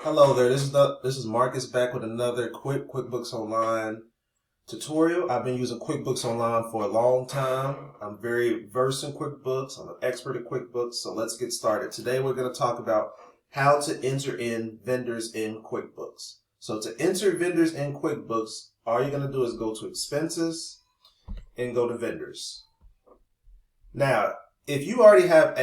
Hello there. This is Marcus back with another quick QuickBooks Online tutorial. I've been using QuickBooks Online for a long time. I'm very versed in QuickBooks. I'm an expert at QuickBooks. So let's get started. Today we're going to talk about how to enter in vendors in QuickBooks. So to enter vendors in QuickBooks, all you're going to do is go to Expenses and go to Vendors. Now, if you already have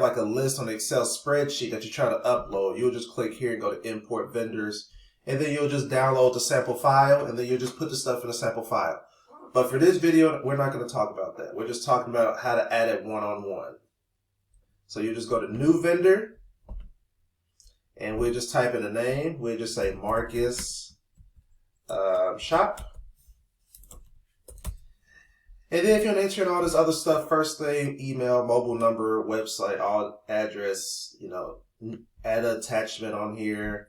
like a list on an Excel spreadsheet that you're trying to upload, you'll just click here and go to Import Vendors. And then you'll just download the sample file, and then you'll just put the stuff in the sample file. But for this video, we're not going to talk about that. We're just talking about how to add it one-on-one. So you just go to New Vendor, and we'll just type in a name. We'll just say Marcus Shop. And then if you want to enter in all this other stuff, first name, email, mobile number, website, all address, add an attachment on here.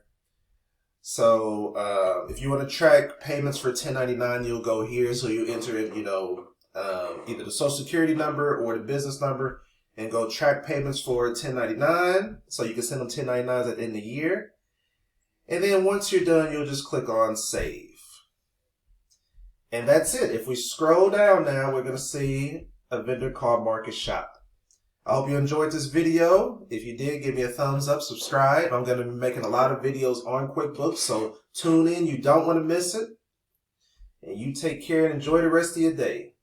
So if you want to track payments for 1099, you'll go here. So you enter in, either the social security number or the business number and go track payments for 1099. So you can send them 1099s at the end of the year. And then once you're done, you'll just click on Save. And that's it. If we scroll down now, we're going to see a vendor called Marcus Shop. I hope you enjoyed this video. If you did, give me a thumbs up, subscribe. I'm going to be making a lot of videos on QuickBooks, so tune in. You don't want to miss it. And you take care and enjoy the rest of your day.